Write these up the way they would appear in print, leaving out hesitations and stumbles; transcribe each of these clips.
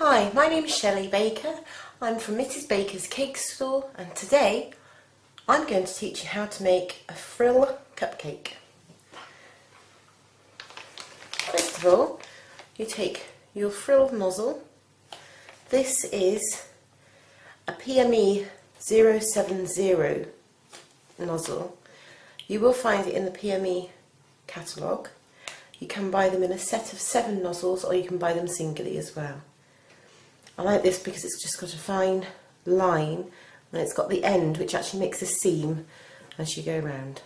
Hi, my name is Shelley Baker. I'm from Mrs. Baker's Cake Store, and today I'm going to teach you how to make a frill cupcake. First of all, you take your frill nozzle. This is a PME 070 nozzle. You will find it in the PME catalogue. You can buy them in a set of 7 nozzles, or you can buy them singly as well. I like this because it's just got a fine line and it's got the end which actually makes a seam as you go round.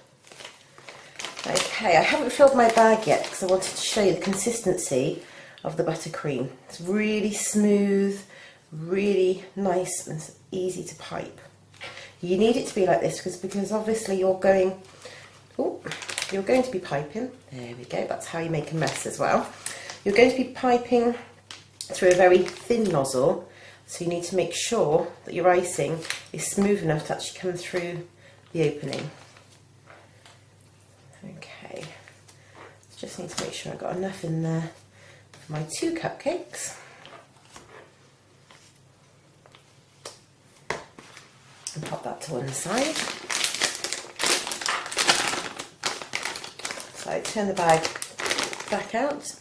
Okay, I haven't filled my bag yet because I wanted to show you the consistency of the buttercream. It's really smooth, really nice and easy to pipe. You need it to be like this because obviously you're going to be piping. There we go, that's how you make a mess as well. You're going to be piping through a very thin nozzle, so you need to make sure that your icing is smooth enough to actually come through the opening. Okay, just need to make sure I've got enough in there for my 2 cupcakes. And pop that to one side. So I turn the bag back out.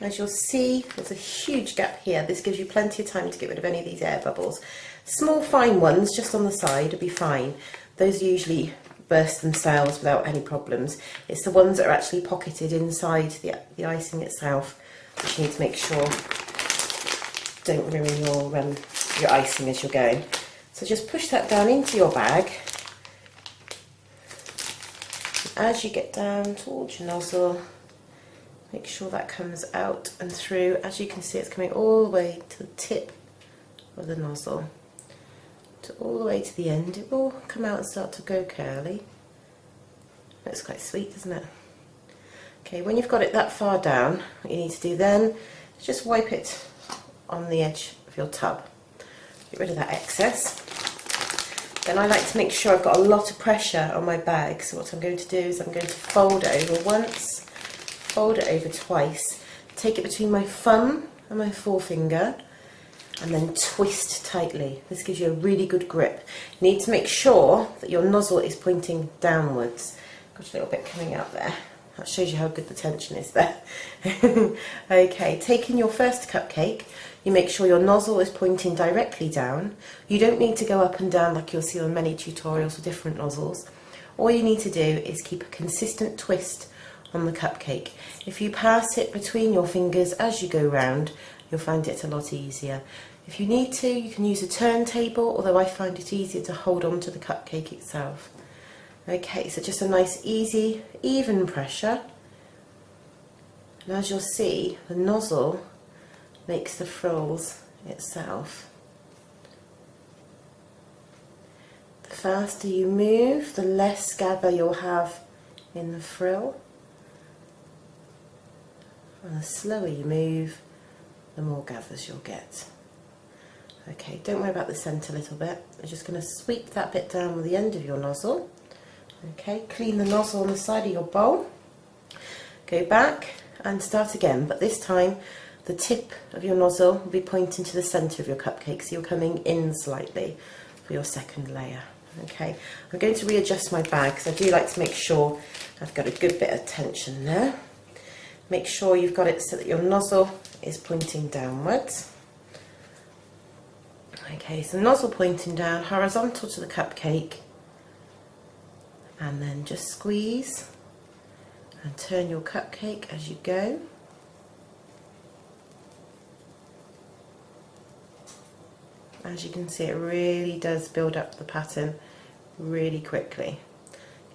As you'll see, there's a huge gap here. This gives you plenty of time to get rid of any of these air bubbles. Small fine ones just on the side will be fine. Those usually burst themselves without any problems. It's the ones that are actually pocketed inside the icing itself which you need to make sure don't ruin your icing as you're going. So just push that down into your bag. As you get down towards your nozzle, make sure that comes out and through. As you can see, it's coming all the way to the tip of the nozzle, all the way to the end. It will come out and start to go curly. Looks quite sweet, doesn't it? Okay, when you've got it that far down, what you need to do then is just wipe it on the edge of your tub. Get rid of that excess. Then I like to make sure I've got a lot of pressure on my bag. So what I'm going to do is I'm going to fold it over once, fold it over twice, take it between my thumb and my forefinger, and then twist tightly. This gives you a really good grip. You need to make sure that your nozzle is pointing downwards. Got a little bit coming out there. That shows you how good the tension is there. Okay, taking your first cupcake, you make sure your nozzle is pointing directly down. You don't need to go up and down like you'll see on many tutorials with different nozzles. All you need to do is keep a consistent twist on the cupcake. If you pass it between your fingers as you go round, you'll find it a lot easier. If you need to, you can use a turntable, although I find it easier to hold on to the cupcake itself. Okay, so just a nice, easy, even pressure. And as you'll see, the nozzle makes the frills itself. The faster you move, the less gather you'll have in the frill. And the slower you move, the more gathers you'll get. Okay, don't worry about the centre a little bit. I'm just going to sweep that bit down with the end of your nozzle. Okay, clean the nozzle on the side of your bowl. Go back and start again, but this time the tip of your nozzle will be pointing to the centre of your cupcake, so you're coming in slightly for your second layer. Okay, I'm going to readjust my bag because I do like to make sure I've got a good bit of tension there. Make sure you've got it so that your nozzle is pointing downwards. Okay, so nozzle pointing down, horizontal to the cupcake, and then just squeeze and turn your cupcake as you go. As you can see, it really does build up the pattern really quickly.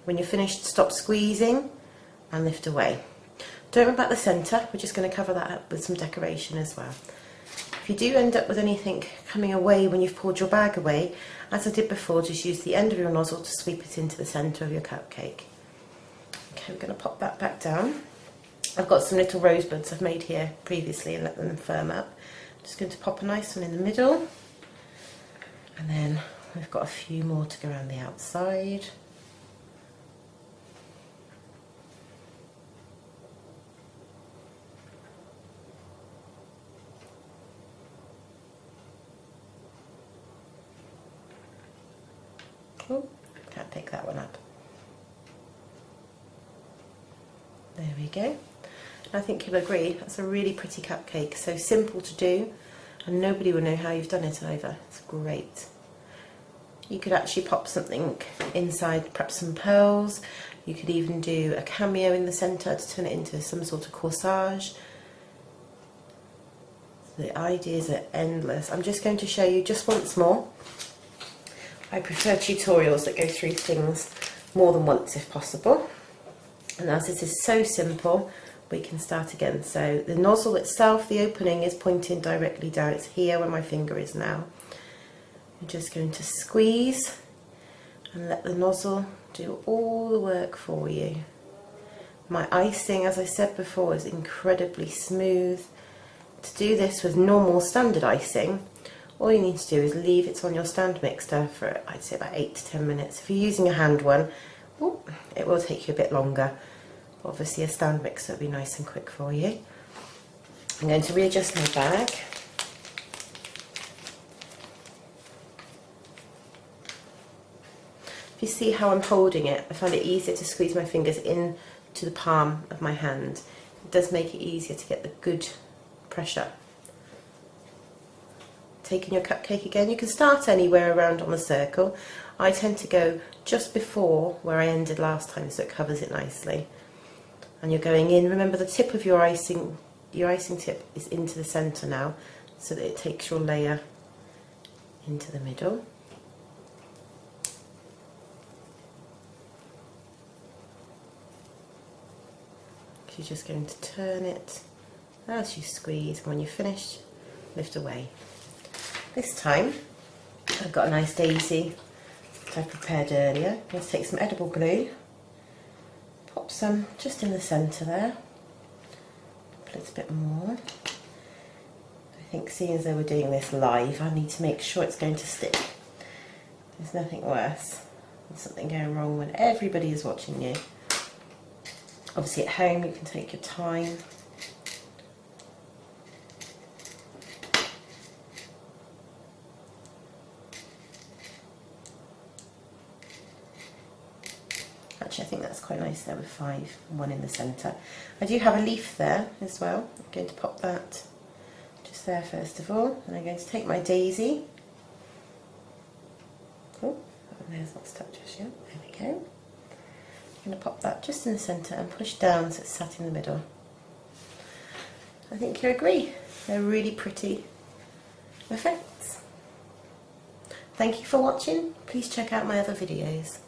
When you're finished, stop squeezing and lift away. Don't worry about the centre, we're just going to cover that up with some decoration as well. If you do end up with anything coming away when you've pulled your bag away, as I did before, just use the end of your nozzle to sweep it into the centre of your cupcake. Okay, we're going to pop that back down. I've got some little rosebuds I've made here previously and let them firm up. I'm just going to pop a nice one in the middle, and then we've got a few more to go around the outside. Oh, can't pick that one up. There we go. I think you'll agree, that's a really pretty cupcake. So simple to do, and nobody will know how you've done it either. It's great. You could actually pop something inside, perhaps some pearls. You could even do a cameo in the centre to turn it into some sort of corsage. The ideas are endless. I'm just going to show you just once more. I prefer tutorials that go through things more than once if possible. And as this is so simple, we can start again. So the nozzle itself, the opening is pointing directly down. It's here where my finger is now. I'm just going to squeeze and let the nozzle do all the work for you. My icing, as I said before, is incredibly smooth. To do this with normal standard icing, all you need to do is leave it on your stand mixer for, I'd say, about 8 to 10 minutes. If you're using a hand one, it will take you a bit longer. Obviously a stand mixer will be nice and quick for you. I'm going to readjust my bag. If you see how I'm holding it, I find it easier to squeeze my fingers in to the palm of my hand. It does make it easier to get the good pressure. Taking your cupcake again, you can start anywhere around on the circle. I tend to go just before where I ended last time so it covers it nicely. And you're going in, remember the tip of your icing tip is into the centre now, so that it takes your layer into the middle. You're just going to turn it as you squeeze, and when you're finished, lift away. This time, I've got a nice daisy that I prepared earlier. I'm going to take some edible glue, pop some just in the centre there, a little bit more. I think seeing as though we're doing this live, I need to make sure it's going to stick. There's nothing worse than something going wrong when everybody is watching you. Obviously at home you can take your time. Actually I think that's quite nice there with 5 and 1 in the centre. I do have a leaf there as well. I'm going to pop that just there first of all, and I'm going to take my daisy. Oh, there's not stuck just yet. There we go. I'm going to pop that just in the centre and push down so it's sat in the middle. I think you agree, they're really pretty effects. Thank you for watching. Please check out my other videos.